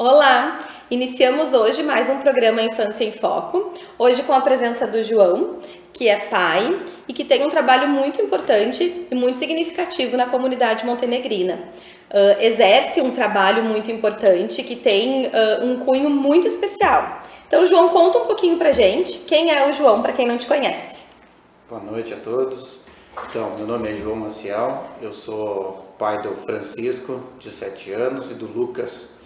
Olá! Iniciamos hoje mais um programa Infância em Foco, hoje com a presença do João, que é pai e que tem um trabalho muito importante e muito significativo na comunidade montenegrina. Exerce um trabalho muito importante que tem um cunho muito especial. Então, João, conta um pouquinho pra gente quem é o João, para quem não te conhece. Boa noite a todos. Então, meu nome é João Maciel, eu sou pai do Francisco, de 7 anos, e do Lucas,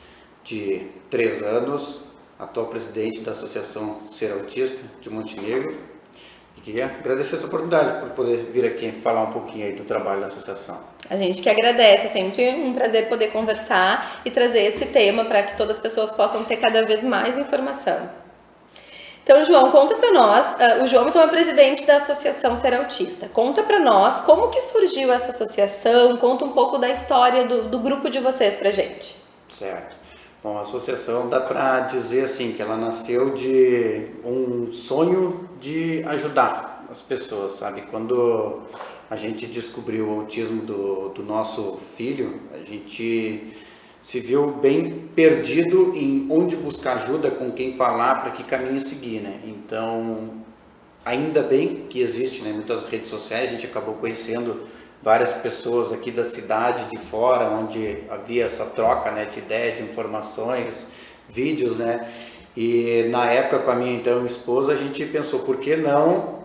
de 3 anos, atual presidente da Associação Ser Autista de Montenegro. E queria agradecer essa oportunidade por poder vir aqui falar um pouquinho aí do trabalho da associação. A gente que agradece, é sempre um prazer poder conversar e trazer esse tema para que todas as pessoas possam ter cada vez mais informação. Então, João, conta para nós, o João então é presidente da Associação Ser Autista. Conta para nós como que surgiu essa associação, conta um pouco da história do grupo de vocês pra gente. Certo. Bom, a associação dá para dizer assim que ela nasceu de um sonho de ajudar as pessoas, sabe? Quando a gente descobriu o autismo do nosso filho, a gente se viu bem perdido em onde buscar ajuda, com quem falar, para que caminho seguir, né? Então, ainda bem que existe, né, muitas redes sociais, a gente acabou conhecendo várias pessoas aqui da cidade, de fora, onde havia essa troca, né, de ideias, de informações, vídeos, né? E na época, com a minha então esposa, a gente pensou, por que não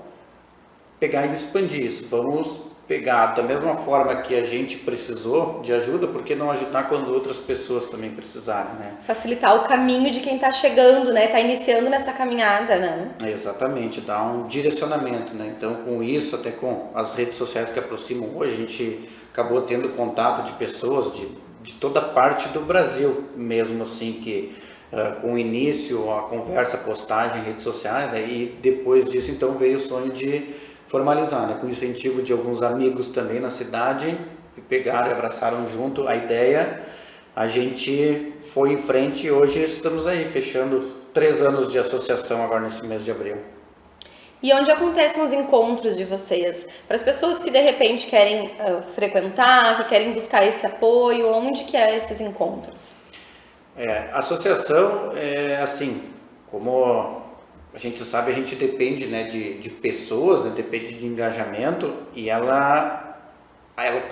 pegar e expandir isso? Vamos pegar da mesma forma que a gente precisou de ajuda, por que não ajudar quando outras pessoas também precisarem, né? Facilitar o caminho de quem está chegando, né? Está iniciando nessa caminhada, né? Exatamente, dar um direcionamento, né? Então, com isso, até com as redes sociais que aproximam hoje, a gente acabou tendo contato de pessoas de toda parte do Brasil, mesmo assim que com o início, a conversa, a postagem em redes sociais, né? E depois disso, então, veio o sonho de formalizar, né? Com o incentivo de alguns amigos também na cidade, que pegaram e abraçaram junto a ideia, a gente foi em frente e hoje estamos aí, fechando 3 anos de associação agora nesse mês de abril. E onde acontecem os encontros de vocês? Para as pessoas que de repente querem frequentar, que querem buscar esse apoio, onde que é esses encontros? A associação é assim, como a gente sabe, a gente depende, né, de pessoas, né, depende de engajamento, e ela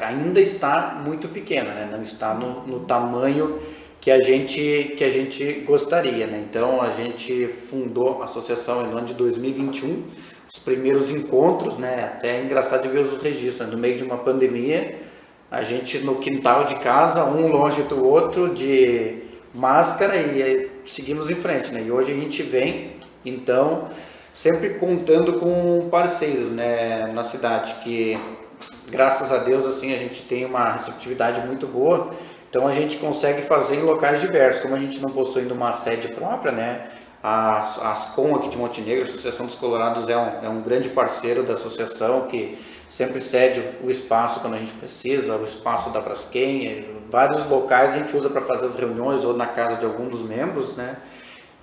ainda está muito pequena, né, não está no tamanho que a gente gostaria, né? Então a gente fundou a associação no ano de 2021, os primeiros encontros, né, até é engraçado de ver os registros, né, no meio de uma pandemia, a gente no quintal de casa, um longe do outro, de máscara, e seguimos em frente, né? E hoje a gente vem, então, sempre contando com parceiros, né, na cidade, que graças a Deus assim a gente tem uma receptividade muito boa, então a gente consegue fazer em locais diversos. Como a gente não possui ainda uma sede própria, né, a Ascom aqui de Montenegro, a Associação dos Colorados, é um grande parceiro da associação, que sempre cede o espaço quando a gente precisa, o espaço da Braskem, vários locais a gente usa para fazer as reuniões ou na casa de algum dos membros, né?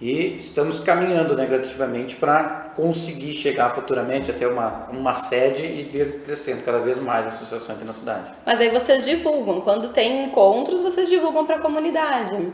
E estamos caminhando, né, gradativamente para conseguir chegar futuramente até uma sede e vir crescendo cada vez mais a associação aqui na cidade. Mas aí vocês divulgam, quando tem encontros, vocês divulgam para a comunidade.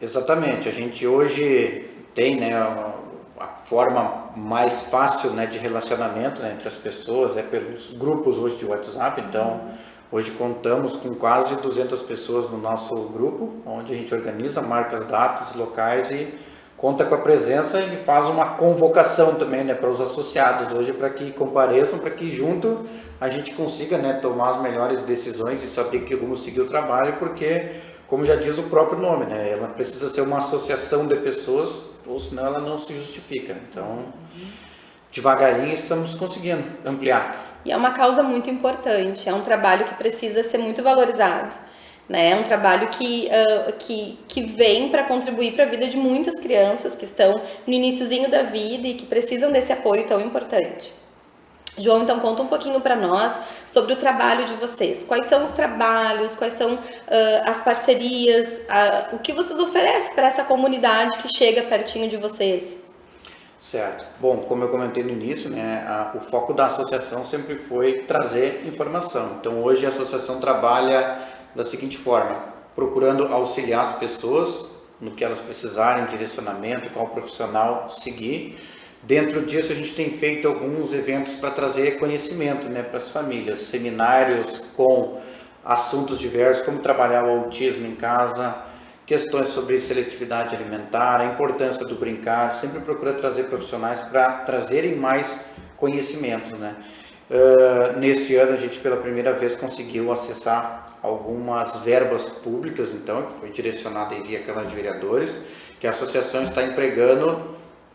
Exatamente, a gente hoje tem, né, a forma mais fácil, né, de relacionamento, né, entre as pessoas, pelos grupos hoje de WhatsApp. Então, hoje contamos com quase 200 pessoas no nosso grupo, onde a gente organiza, marca as datas, locais e conta com a presença e faz uma convocação também, né, para os associados hoje, para que compareçam, para que junto a gente consiga, né, tomar as melhores decisões e saber que rumo seguir o trabalho, porque, como já diz o próprio nome, né, ela precisa ser uma associação de pessoas, ou senão ela não se justifica. Então, devagarinho estamos conseguindo ampliar. E é uma causa muito importante, é um trabalho que precisa ser muito valorizado. Né? É um trabalho que vem para contribuir para a vida de muitas crianças que estão no iniciozinho da vida e que precisam desse apoio tão importante. João, então conta um pouquinho para nós sobre o trabalho de vocês. Quais são os trabalhos, quais são as parcerias, o que vocês oferecem para essa comunidade que chega pertinho de vocês? Certo. Bom, como eu comentei no início, né, o foco da associação sempre foi trazer informação. Então hoje a associação trabalha da seguinte forma: procurando auxiliar as pessoas no que elas precisarem, direcionamento, qual profissional seguir. Dentro disso, a gente tem feito alguns eventos para trazer conhecimento, né, para as famílias, seminários com assuntos diversos, como trabalhar o autismo em casa, questões sobre seletividade alimentar, a importância do brincar, sempre procura trazer profissionais para trazerem mais conhecimentos, né. Neste ano, a gente pela primeira vez conseguiu acessar algumas verbas públicas, então, que foi direcionada via Câmara de Vereadores, que a associação está empregando. O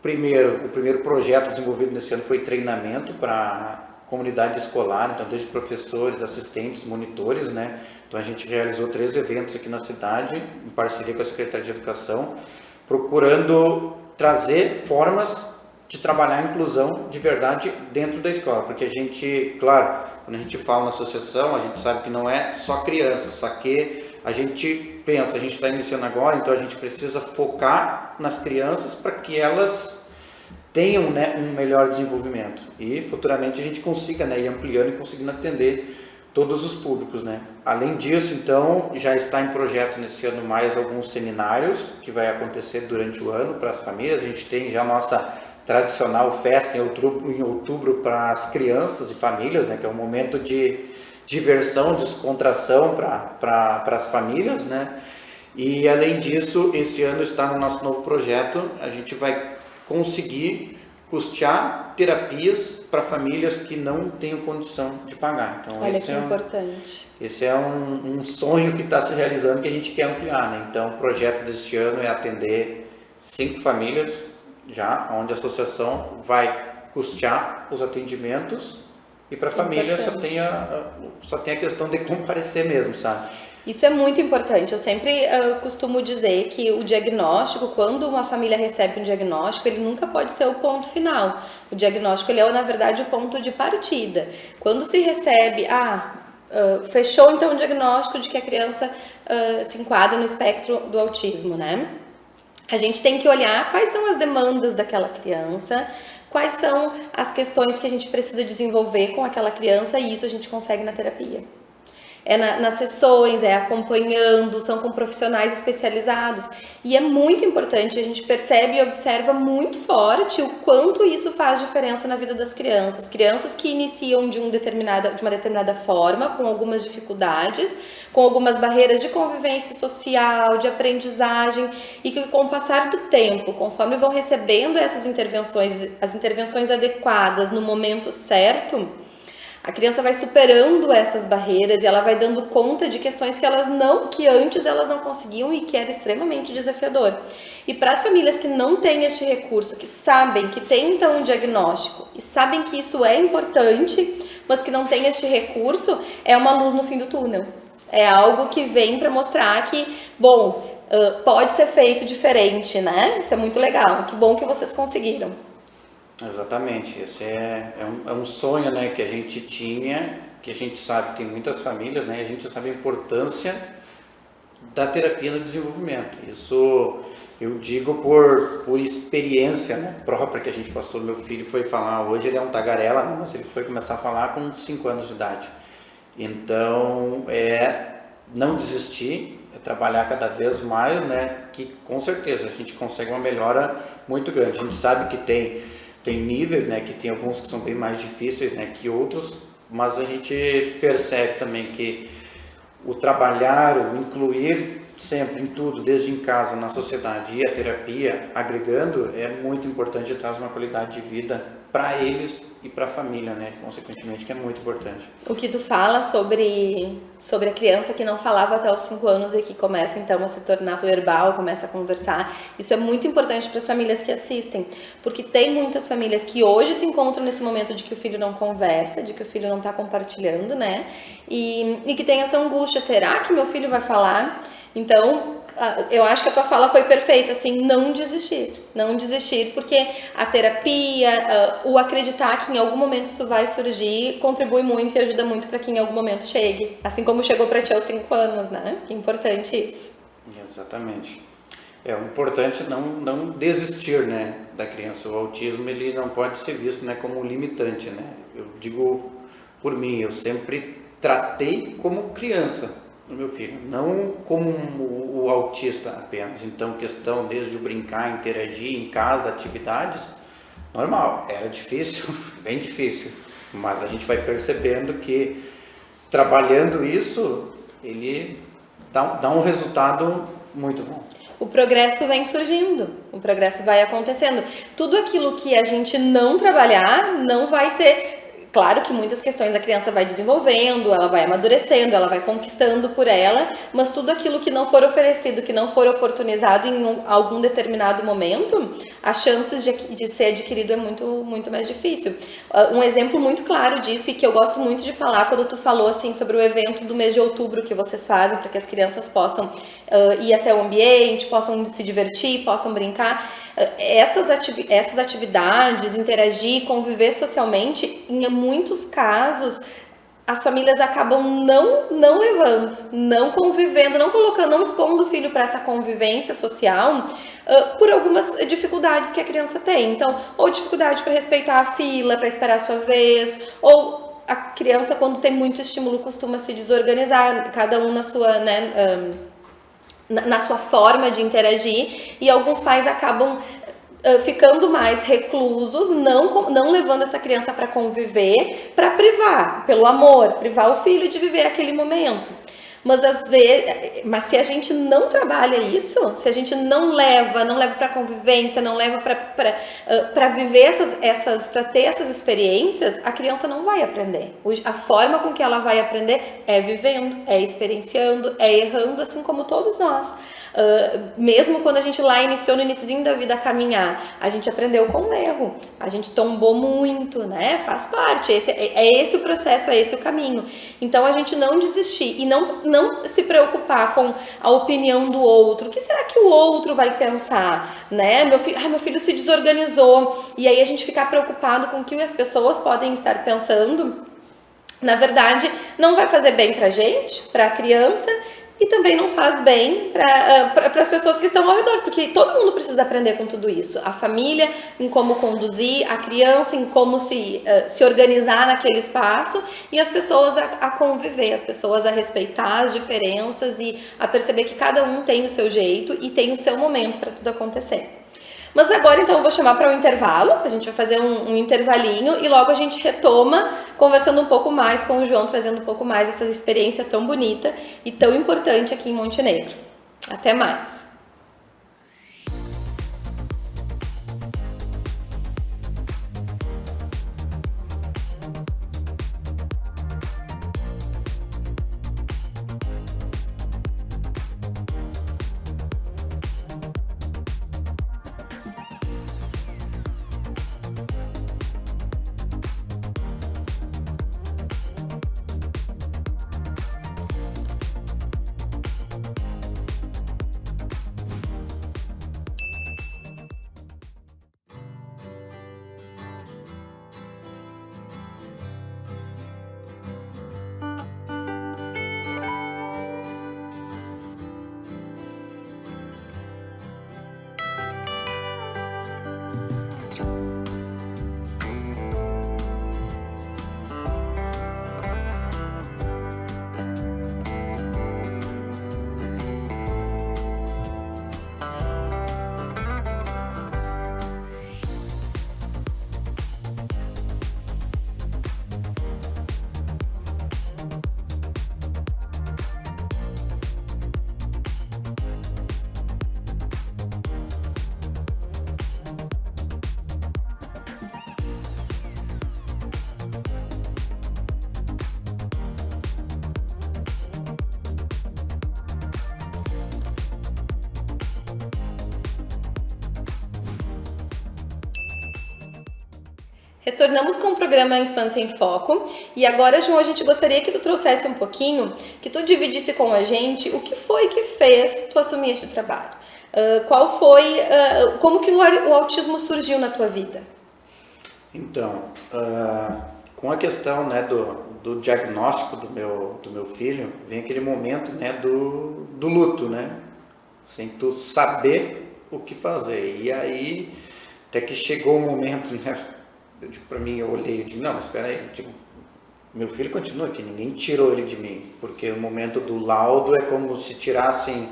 primeiro projeto desenvolvido nesse ano foi treinamento para comunidade escolar, então desde professores, assistentes, monitores, né? Então a gente realizou 3 eventos aqui na cidade, em parceria com a Secretaria de Educação, procurando trazer formas de trabalhar a inclusão de verdade dentro da escola, porque a gente, claro, quando a gente fala na associação, a gente sabe que não é só criança, só que a gente pensa, a gente está iniciando agora, então a gente precisa focar nas crianças para que elas tenham, né, um melhor desenvolvimento e futuramente a gente consiga, né, ir ampliando e conseguindo atender todos os públicos, né. Além disso, então, já está em projeto nesse ano mais alguns seminários que vai acontecer durante o ano para as famílias. A gente tem já a nossa tradicional festa em outubro para as crianças e famílias, né, que é um momento de diversão, descontração para as famílias, né? E além disso, esse ano está no nosso novo projeto, a gente vai conseguir custear terapias para famílias que não tenham condição de pagar. Então, Olha que importante. Esse é um sonho que está se realizando, que a gente quer ampliar, né? Então, o projeto deste ano é atender 5 famílias, já onde a associação vai custear os atendimentos. E para a família só tem a questão de comparecer mesmo, sabe? Isso é muito importante. Eu sempre costumo dizer que o diagnóstico, quando uma família recebe um diagnóstico, ele nunca pode ser o ponto final. O diagnóstico, ele é, na verdade, o ponto de partida. Quando se recebe, fechou então o diagnóstico de que a criança se enquadra no espectro do autismo, né? A gente tem que olhar quais são as demandas daquela criança, quais são as questões que a gente precisa desenvolver com aquela criança, e isso a gente consegue na terapia. É nas sessões, é acompanhando, são com profissionais especializados. E é muito importante, a gente percebe e observa muito forte o quanto isso faz diferença na vida das crianças. Crianças que iniciam de uma determinada forma, com algumas dificuldades, com algumas barreiras de convivência social, de aprendizagem, e que com o passar do tempo, conforme vão recebendo essas intervenções, as intervenções adequadas no momento certo, a criança vai superando essas barreiras e ela vai dando conta de questões que antes elas não conseguiam e que era extremamente desafiador. E para as famílias que não têm este recurso, que sabem que tem então um diagnóstico e sabem que isso é importante, mas que não tem este recurso, é uma luz no fim do túnel. É algo que vem para mostrar que, pode ser feito diferente, né? Isso é muito legal. Que bom que vocês conseguiram. Exatamente, esse é um sonho, né, que a gente tinha, que a gente sabe que tem muitas famílias, né, e a gente sabe a importância da terapia no desenvolvimento. Isso eu digo por experiência, né, própria que a gente passou. Meu filho foi falar, hoje ele é um tagarela, né, mas ele foi começar a falar com 5 anos de idade. Então, não desistir, é trabalhar cada vez mais, né, que com certeza a gente consegue uma melhora muito grande. A gente sabe que tem níveis, né, que tem alguns que são bem mais difíceis, né, que outros, mas a gente percebe também que o trabalhar, o incluir sempre em tudo, desde em casa, na sociedade e a terapia, agregando, é muito importante e traz uma qualidade de vida para eles e para a família, né, consequentemente, que é muito importante. O que tu fala sobre a criança que não falava até os 5 anos e que começa então a se tornar verbal, começa a conversar, isso é muito importante para as famílias que assistem, porque tem muitas famílias que hoje se encontram nesse momento de que o filho não conversa, de que o filho não está compartilhando, né, e que tem essa angústia, será que meu filho vai falar? Então, eu acho que a tua fala foi perfeita, assim, não desistir, porque a terapia, o acreditar que em algum momento isso vai surgir, contribui muito e ajuda muito para que em algum momento chegue, assim como chegou para ti aos 5 anos, né? Que importante isso. Exatamente. O importante é não desistir, né, da criança. O autismo, ele não pode ser visto, né, como um limitante, né? Eu digo por mim, eu sempre tratei como criança. no meu filho, não como o autista apenas. Então, questão desde o brincar, interagir em casa, atividades, normal, era difícil, bem difícil, mas a gente vai percebendo que trabalhando isso, ele dá um resultado muito bom. O progresso vem surgindo, o progresso vai acontecendo. Tudo aquilo que a gente não trabalhar não vai ser... Claro que muitas questões a criança vai desenvolvendo, ela vai amadurecendo, ela vai conquistando por ela, mas tudo aquilo que não for oferecido, que não for oportunizado em algum determinado momento, as chances de ser adquirido é muito mais difícil. Um exemplo muito claro disso, e que eu gosto muito de falar quando tu falou assim, sobre o evento do mês de outubro que vocês fazem para que as crianças possam ir até o ambiente, possam se divertir, possam brincar. Essas atividades, interagir, conviver socialmente, em muitos casos, as famílias acabam não levando, não convivendo, não colocando, não expondo o filho para essa convivência social por algumas dificuldades que a criança tem. Então, ou dificuldade para respeitar a fila, para esperar a sua vez, ou a criança, quando tem muito estímulo, costuma se desorganizar, cada um na sua, né, na sua forma de interagir, e alguns pais acabam ficando mais reclusos, não levando essa criança para conviver, para privar, pelo amor, privar o filho de viver aquele momento. Mas às vezes, se a gente não trabalha isso, se a gente não leva para convivência, não leva para viver para ter essas experiências, a criança não vai aprender. A forma com que ela vai aprender é vivendo, é experienciando, é errando, assim como todos nós. Mesmo quando a gente lá iniciou no iniciozinho da vida a caminhar, a gente aprendeu com o erro, a gente tombou muito, né? Faz parte, é esse o processo, é esse o caminho. Então a gente não desistir e não se preocupar com a opinião do outro. O que será que o outro vai pensar, né? Meu filho se desorganizou, e aí a gente ficar preocupado com o que as pessoas podem estar pensando, na verdade não vai fazer bem pra gente, pra criança, e também não faz bem para as pessoas que estão ao redor, porque todo mundo precisa aprender com tudo isso. A família em como conduzir, a criança em como se organizar naquele espaço, e as pessoas a conviver, as pessoas a respeitar as diferenças e a perceber que cada um tem o seu jeito e tem o seu momento para tudo acontecer. Mas agora então eu vou chamar para um intervalo, a gente vai fazer um intervalinho e logo a gente retoma conversando um pouco mais com o João, trazendo um pouco mais essa experiência tão bonita e tão importante aqui em Montenegro. Até mais! Retornamos com o programa Infância em Foco e agora, João, a gente gostaria que tu trouxesse um pouquinho, que tu dividisse com a gente o que foi que fez tu assumir este trabalho. Como que o autismo surgiu na tua vida? Então, com a questão, né, do diagnóstico do meu filho, vem aquele momento, né, do luto, né, sem tu saber o que fazer. E aí, até que chegou o momento, né, eu digo para mim, eu olhei e digo, não, mas espera aí, Meu filho continua aqui, ninguém tirou ele de mim, porque o momento do laudo é como se tirassem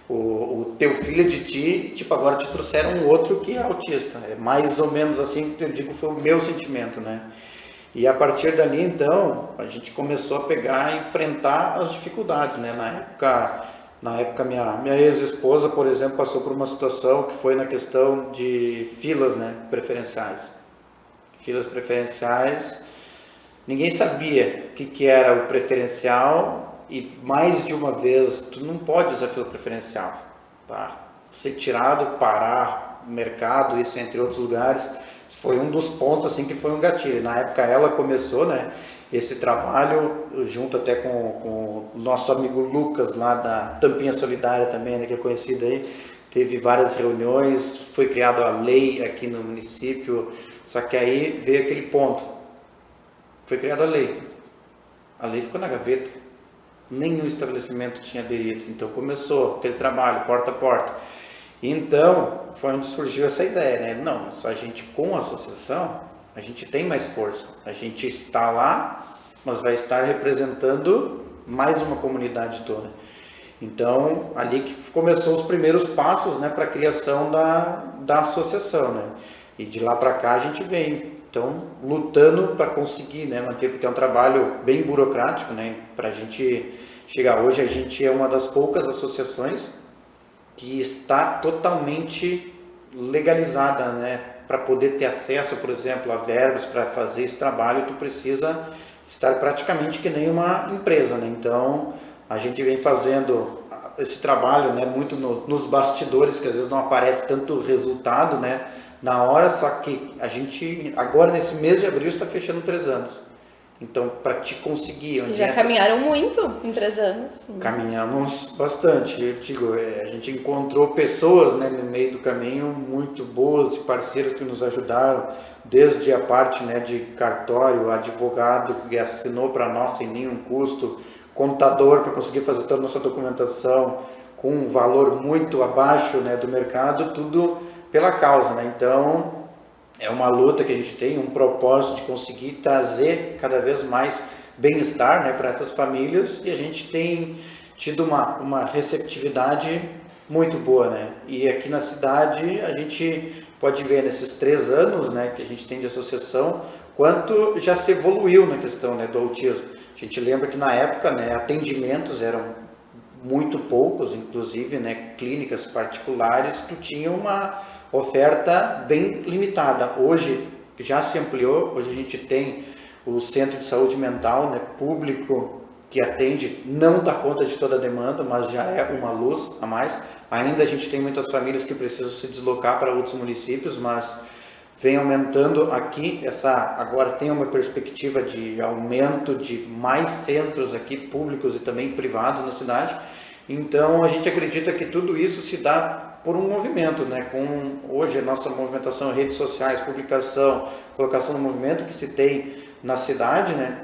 o teu filho de ti, tipo, agora te trouxeram um outro que é autista. É mais ou menos assim que eu digo, foi o meu sentimento, né? E a partir dali, então, a gente começou a pegar e enfrentar as dificuldades, né? Na época minha ex-esposa, por exemplo, passou por uma situação que foi na questão de filas, né, preferenciais. Filas preferenciais, ninguém sabia o que era o preferencial e mais de uma vez, tu não pode usar fila preferencial, tá? Ser tirado, parar, mercado, isso entre outros lugares, foi um dos pontos assim que foi um gatilho. Na época ela começou, né, esse trabalho junto até com o nosso amigo Lucas lá da Tampinha Solidária também, né, que é conhecido aí. Teve várias reuniões, foi criada a lei aqui no município, só que aí veio aquele ponto. Foi criada a lei ficou na gaveta, nenhum estabelecimento tinha aderido, então começou aquele trabalho, porta a porta. Então, foi onde surgiu essa ideia, né? Não, só a gente com a associação, a gente tem mais força, a gente está lá, mas vai estar representando mais uma comunidade toda. Então, ali que começou os primeiros passos, né, para a criação da associação, né? E de lá para cá a gente vem, então, lutando para conseguir, né, manter, porque é um trabalho bem burocrático, né? Para a gente chegar hoje, a gente é uma das poucas associações que está totalmente legalizada, né? Para poder ter acesso, por exemplo, a verbos para fazer esse trabalho, tu precisa estar praticamente que nem uma empresa, né? Então, a gente vem fazendo esse trabalho, né, muito nos bastidores, que às vezes não aparece tanto resultado, né, na hora, só que a gente, agora nesse mês de abril, está fechando 3 anos. Então, para te conseguir... Já caminharam muito em 3 anos. Caminhamos bastante. Eu digo, a gente encontrou pessoas, né, no meio do caminho muito boas e parceiras que nos ajudaram, desde a parte, né, de cartório, advogado que assinou para nós sem nenhum custo, contador para conseguir fazer toda a nossa documentação com um valor muito abaixo, né, do mercado, tudo pela causa, né? Então, é uma luta que a gente tem, um propósito de conseguir trazer cada vez mais bem-estar, né, para essas famílias, e a gente tem tido uma receptividade muito boa, né? E aqui na cidade a gente pode ver nesses 3 anos, né, que a gente tem de associação, quanto já se evoluiu na questão, né, do autismo. A gente lembra que na época, né, atendimentos eram muito poucos, inclusive, né, clínicas particulares, tu tinha uma oferta bem limitada. Hoje já se ampliou, hoje a gente tem o Centro de Saúde Mental, né, público, que atende, não dá conta de toda a demanda, mas já é uma luz a mais. Ainda a gente tem muitas famílias que precisam se deslocar para outros municípios, mas vem aumentando aqui, agora tem uma perspectiva de aumento de mais centros aqui, públicos e também privados na cidade. Então a gente acredita que tudo isso se dá por um movimento, né? Com hoje a nossa movimentação, redes sociais, publicação, colocação no movimento que se tem na cidade, né?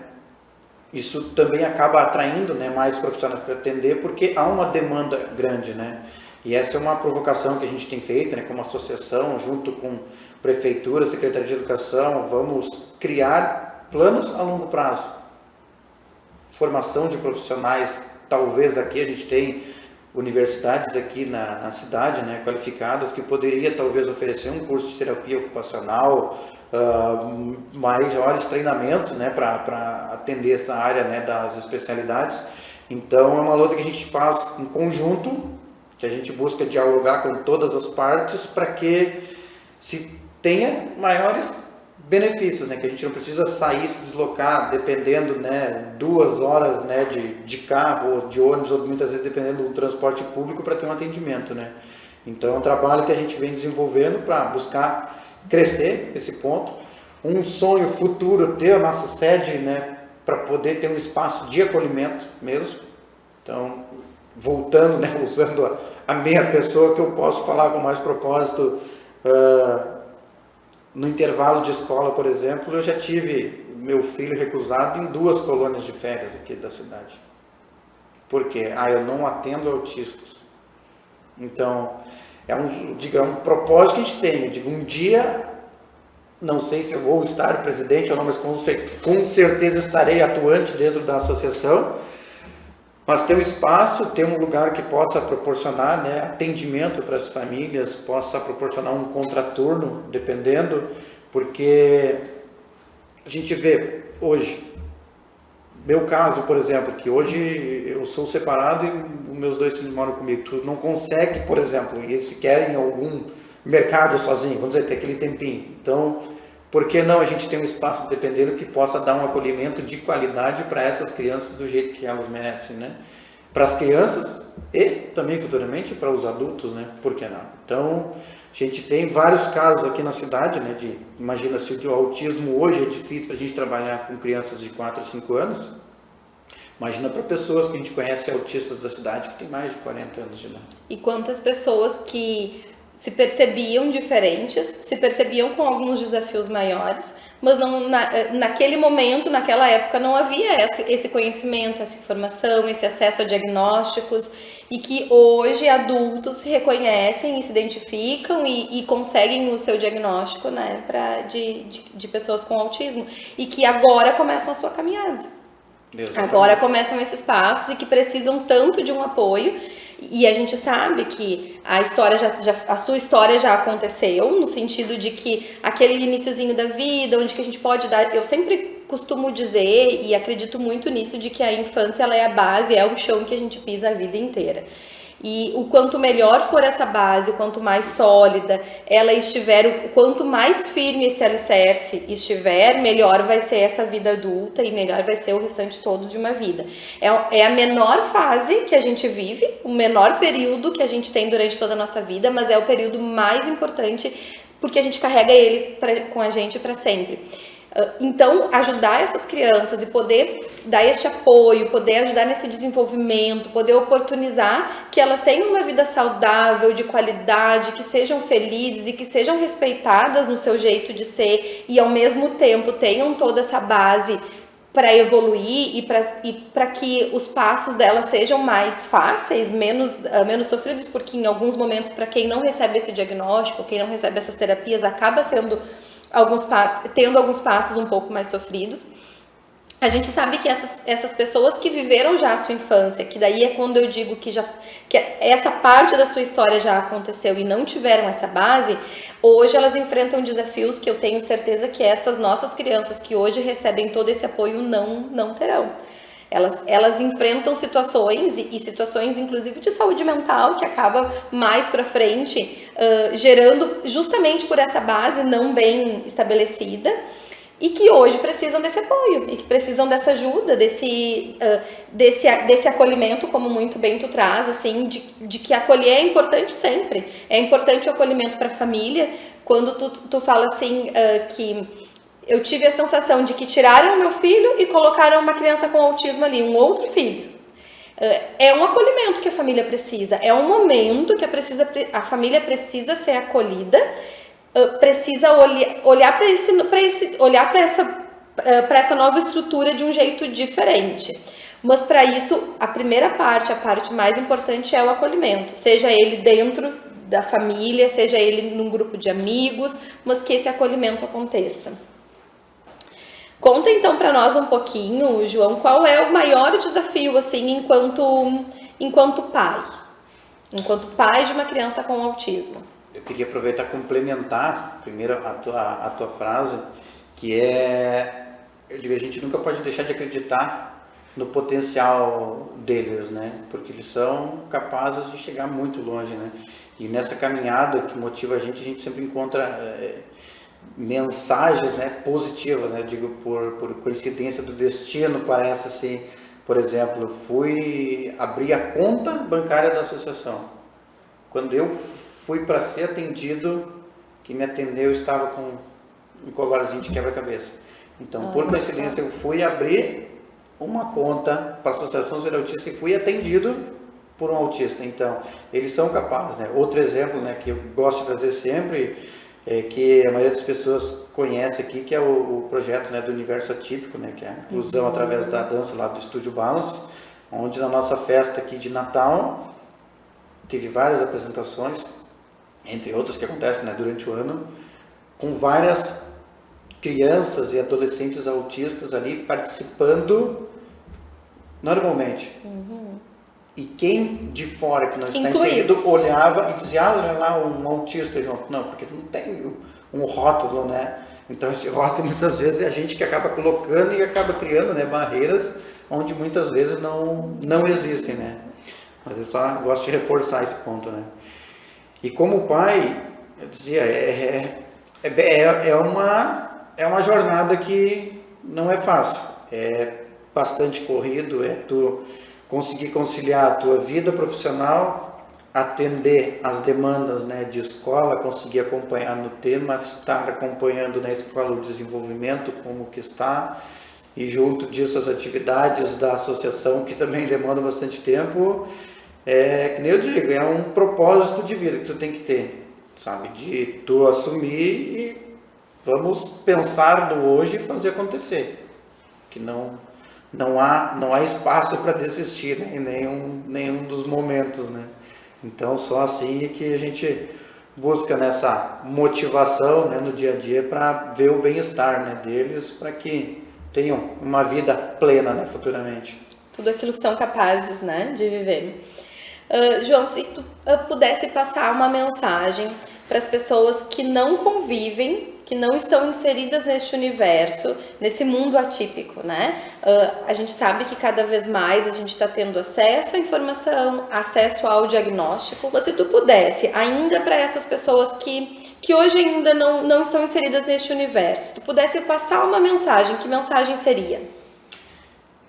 Isso também acaba atraindo, né, mais profissionais para atender, porque há uma demanda grande, né? E essa é uma provocação que a gente tem feito, né, como associação, junto com prefeitura, Secretaria de Educação, vamos criar planos a longo prazo. Formação de profissionais, talvez aqui a gente tem universidades aqui na cidade, né, qualificadas, que poderia talvez oferecer um curso de terapia ocupacional, maiores treinamentos, né, para atender essa área, né, das especialidades. Então é uma luta que a gente faz em conjunto, que a gente busca dialogar com todas as partes para que se tenha maiores benefícios, né, que a gente não precisa sair, se deslocar, dependendo, né, 2 horas, né, de carro ou de ônibus, ou muitas vezes dependendo do transporte público para ter um atendimento, né. Então é um trabalho que a gente vem desenvolvendo para buscar crescer esse ponto, um sonho futuro ter a nossa sede, né, para poder ter um espaço de acolhimento mesmo. Então, voltando, né, usando a minha pessoa, que eu posso falar com mais propósito, no intervalo de escola, por exemplo, eu já tive meu filho recusado em 2 colônias de férias aqui da cidade. Por quê? Eu não atendo autistas. Então, é um propósito que a gente tem. Eu digo, um dia não sei se eu vou estar presidente ou não, mas com certeza estarei atuante dentro da associação. Mas ter um espaço, ter um lugar que possa proporcionar, né, atendimento para as famílias, possa proporcionar um contraturno, dependendo, porque a gente vê hoje, meu caso, por exemplo, que hoje eu sou separado e os meus 2 filhos moram comigo, tu não consegue, por exemplo, e eles querem algum mercado sozinho, vamos dizer, ter aquele tempinho. Então, por que não a gente ter um espaço, dependendo, que possa dar um acolhimento de qualidade para essas crianças do jeito que elas merecem, né? Para as crianças e também futuramente para os adultos, né? Por que não? Então, a gente tem vários casos aqui na cidade, né? Imagina se o autismo hoje é difícil para a gente trabalhar com crianças de 4 a 5 anos, imagina para pessoas que a gente conhece autistas da cidade que tem mais de 40 anos de idade. E quantas pessoas que se percebiam diferentes, se percebiam com alguns desafios maiores, mas não, naquele momento, naquela época, não havia esse conhecimento, essa informação, esse acesso a diagnósticos, e que hoje adultos se reconhecem e se identificam e conseguem o seu diagnóstico, né, de pessoas com autismo, e que agora começam a sua caminhada. Exatamente. Agora começam esses passos e que precisam tanto de um apoio. E a gente sabe que a sua história já aconteceu, no sentido de que aquele iniciozinho da vida, onde que a gente pode dar... Eu sempre costumo dizer, e acredito muito nisso, de que a infância ela é a base, é o chão que a gente pisa a vida inteira. E o quanto melhor for essa base, o quanto mais sólida ela estiver, o quanto mais firme esse alicerce estiver, melhor vai ser essa vida adulta e melhor vai ser o restante todo de uma vida. É a menor fase que a gente vive, o menor período que a gente tem durante toda a nossa vida, mas é o período mais importante porque a gente carrega ele com a gente para sempre. Então, ajudar essas crianças e poder dar este apoio, poder ajudar nesse desenvolvimento, poder oportunizar que elas tenham uma vida saudável, de qualidade, que sejam felizes e que sejam respeitadas no seu jeito de ser e ao mesmo tempo tenham toda essa base para evoluir e para que os passos delas sejam mais fáceis, menos sofridos, porque em alguns momentos, para quem não recebe esse diagnóstico, quem não recebe essas terapias, acaba tendo alguns passos um pouco mais sofridos. A gente sabe que essas pessoas que viveram já a sua infância, que daí é quando eu digo que essa parte da sua história já aconteceu e não tiveram essa base, hoje elas enfrentam desafios que eu tenho certeza que essas nossas crianças que hoje recebem todo esse apoio não terão. Elas enfrentam situações e situações inclusive de saúde mental que acaba mais para frente gerando justamente por essa base não bem estabelecida e que hoje precisam desse apoio e que precisam dessa ajuda, desse acolhimento, como muito bem tu traz, assim, de que acolher é importante sempre. É importante o acolhimento para a família. Quando tu fala assim que eu tive a sensação de que tiraram meu filho e colocaram uma criança com autismo ali, um outro filho. É um acolhimento que a família precisa, é um momento que a família precisa ser acolhida, precisa olhar para essa nova estrutura de um jeito diferente. Mas para isso, a primeira parte, a parte mais importante é o acolhimento, seja ele dentro da família, seja ele num grupo de amigos, mas que esse acolhimento aconteça. Conta então para nós um pouquinho, João, qual é o maior desafio assim enquanto pai de uma criança com autismo? Eu queria aproveitar e complementar primeiro a tua frase, que eu digo, a gente nunca pode deixar de acreditar no potencial deles, né? Porque eles são capazes de chegar muito longe, né? E nessa caminhada que motiva a gente sempre encontra mensagens, né, positivas, né? Eu digo, por coincidência do destino, parece assim, por exemplo, fui abrir a conta bancária da associação. Quando eu fui para ser atendido, quem me atendeu estava com um colarzinho de quebra-cabeça. Então, por coincidência, eu fui abrir uma conta para a Associação Ser Autista e fui atendido por um autista. Então, eles são capazes, né? Outro exemplo, né, que eu gosto de trazer sempre, que a maioria das pessoas conhece aqui, que é o projeto, né, do Universo Atípico, né, que é a inclusão através da dança lá do Estúdio Balance, onde na nossa festa aqui de Natal teve várias apresentações, entre outras que acontecem, né, durante o ano, com várias crianças e adolescentes autistas ali participando normalmente. E quem de fora que não está inserido olhava e dizia, olha lá um autista junto. Não, porque não tem um rótulo, né? Então esse rótulo muitas vezes é a gente que acaba colocando e acaba criando, né, barreiras onde muitas vezes não existem, né? Mas eu só gosto de reforçar esse ponto, né? E como pai, eu dizia, é uma jornada que não é fácil, é bastante corrido, é tu conseguir conciliar a tua vida profissional, atender as demandas, né, de escola, conseguir acompanhar no tema, estar acompanhando na escola o desenvolvimento, como que está, e junto disso as atividades da associação, que também demandam bastante tempo, que nem eu digo, é um propósito de vida que tu tem que ter, sabe, de tu assumir e vamos pensar no hoje e fazer acontecer, que não há espaço para desistir, né, em nenhum dos momentos, né? Então só assim é que a gente busca nessa motivação, né, no dia a dia para ver o bem-estar, né, deles, para que tenham uma vida plena, né, futuramente. Tudo aquilo que são capazes, né, de viver. João, se tu pudesse passar uma mensagem para as pessoas que não convivem, que não estão inseridas neste universo, nesse mundo atípico, né? A gente sabe que cada vez mais a gente está tendo acesso à informação, acesso ao diagnóstico. Mas se tu pudesse, ainda para essas pessoas que hoje ainda não estão inseridas neste universo, se tu pudesse passar uma mensagem, que mensagem seria?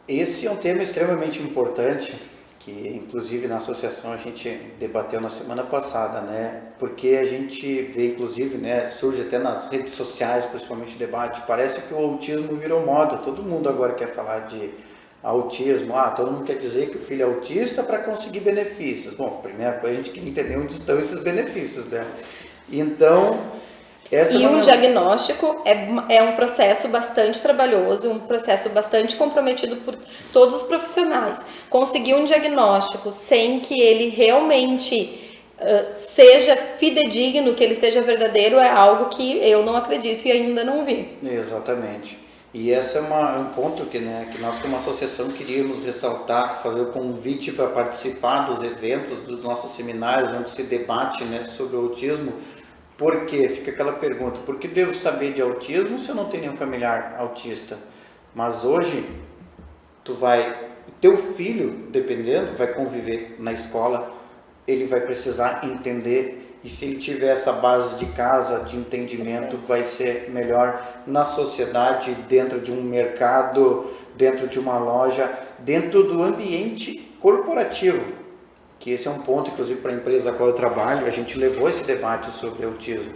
Esse é um tema extremamente importante, que inclusive na associação a gente debateu na semana passada, né? Porque a gente vê, inclusive, né, surge até nas redes sociais, principalmente debate, parece que o autismo virou moda, todo mundo agora quer falar de autismo, todo mundo quer dizer que o filho é autista para conseguir benefícios. Bom, primeira coisa a gente quer entender onde estão esses benefícios, né? Então, diagnóstico é um processo bastante trabalhoso, um processo bastante comprometido por todos os profissionais. Conseguir um diagnóstico sem que ele realmente seja fidedigno, que ele seja verdadeiro, é algo que eu não acredito e ainda não vi. Exatamente. E esse é um ponto que nós como associação queríamos ressaltar, fazer o convite para participar dos eventos, dos nossos seminários, onde se debate, né, sobre o autismo. Porque fica aquela pergunta, por que devo saber de autismo se eu não tenho nenhum familiar autista? Mas hoje, o teu filho, dependendo, vai conviver na escola, ele vai precisar entender, e se ele tiver essa base de casa, de entendimento, vai ser melhor na sociedade, dentro de um mercado, dentro de uma loja, dentro do ambiente corporativo. Que esse é um ponto, inclusive, para a empresa a qual eu trabalho, a gente levou esse debate sobre autismo,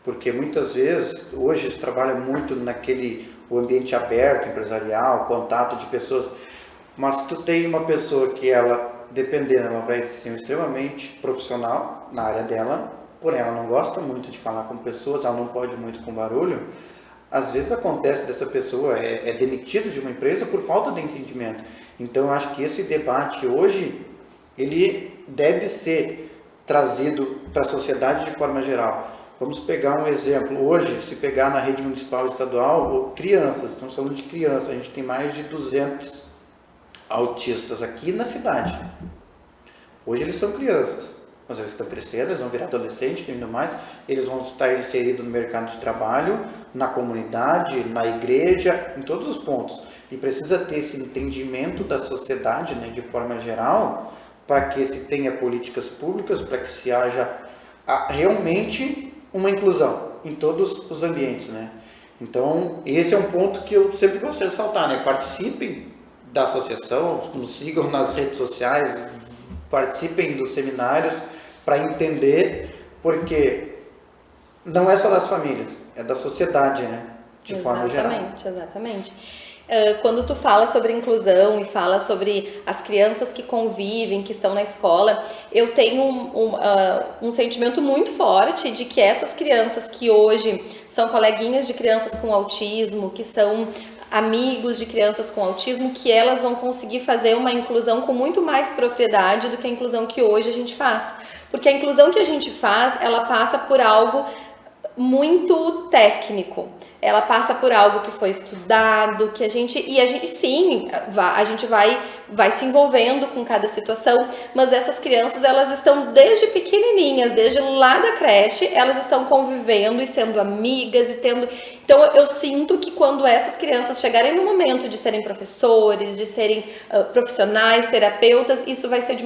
porque muitas vezes, hoje se trabalha muito o ambiente aberto, empresarial, contato de pessoas, mas tu tem uma pessoa que ela, dependendo, ela vai ser extremamente profissional na área dela, porém ela não gosta muito de falar com pessoas, ela não pode muito com barulho, às vezes acontece dessa pessoa, é demitida de uma empresa por falta de entendimento. Então eu acho que esse debate hoje, ele deve ser trazido para a sociedade de forma geral. Vamos pegar um exemplo. Hoje, se pegar na rede municipal e estadual, crianças, estamos falando de crianças, a gente tem mais de 200 autistas aqui na cidade. Hoje eles são crianças, mas eles estão crescendo, eles vão virar adolescentes e tudo mais, eles vão estar inseridos no mercado de trabalho, na comunidade, na igreja, em todos os pontos. E precisa ter esse entendimento da sociedade, né, de forma geral, para que se tenha políticas públicas, para que se haja realmente uma inclusão em todos os ambientes, né? Então, esse é um ponto que eu sempre gosto de ressaltar, né? Participem da associação, nos sigam nas redes sociais, participem dos seminários para entender, porque não é só das famílias, é da sociedade, né? De forma geral. Exatamente. Quando tu fala sobre inclusão e fala sobre as crianças que convivem, que estão na escola, eu tenho um sentimento muito forte de que essas crianças que hoje são coleguinhas de crianças com autismo, que são amigos de crianças com autismo, que elas vão conseguir fazer uma inclusão com muito mais propriedade do que a inclusão que hoje a gente faz. Porque a inclusão que a gente faz, ela passa por algo muito técnico. Ela passa por algo que foi estudado, que a gente sim, a gente vai se envolvendo com cada situação, mas essas crianças, elas estão desde pequenininhas, desde lá da creche, elas estão convivendo e sendo amigas e tendo... Então eu sinto que quando essas crianças chegarem no momento de serem professores, de serem profissionais, terapeutas, isso vai acontecer de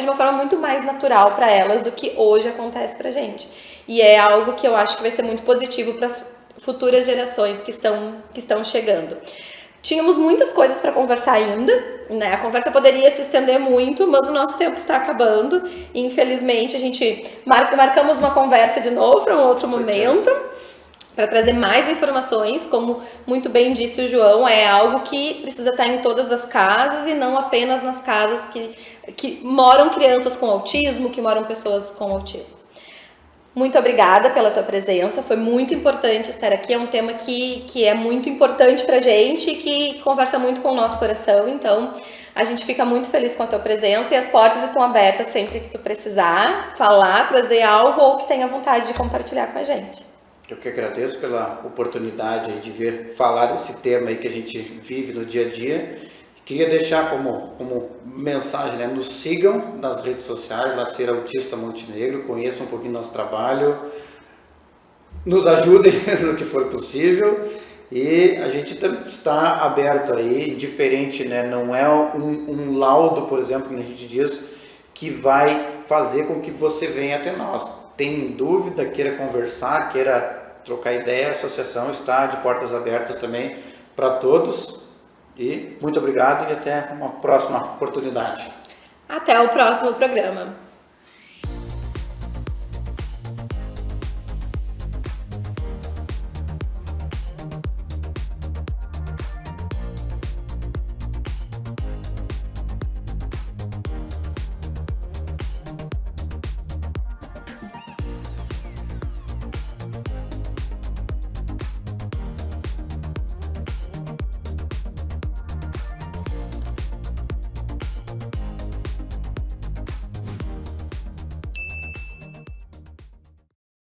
uma forma muito mais natural para elas do que hoje acontece pra gente. E é algo que eu acho que vai ser muito positivo para as futuras gerações que estão chegando. Tínhamos muitas coisas para conversar ainda, né? A conversa poderia se estender muito, mas o nosso tempo está acabando. Infelizmente, a gente marcamos uma conversa de novo para um outro momento, para trazer mais informações. Como muito bem disse o João, é algo que precisa estar em todas as casas e não apenas nas casas que moram crianças com autismo, que moram pessoas com autismo. Muito obrigada pela tua presença, foi muito importante estar aqui, é um tema que é muito importante pra gente e que conversa muito com o nosso coração, então a gente fica muito feliz com a tua presença e as portas estão abertas sempre que tu precisar falar, trazer algo ou que tenha vontade de compartilhar com a gente. Eu que agradeço pela oportunidade de vir falar desse tema aí que a gente vive no dia a dia. Queria deixar como mensagem, né? Nos sigam nas redes sociais, lá Ser Autista Montenegro, conheçam um pouquinho do nosso trabalho, nos ajudem no que for possível e a gente está aberto aí, diferente, né? Não é um laudo, por exemplo, que a gente diz, que vai fazer com que você venha até nós. Tem dúvida, queira conversar, queira trocar ideia, a associação está de portas abertas também para todos. E muito obrigado e até uma próxima oportunidade. Até o próximo programa.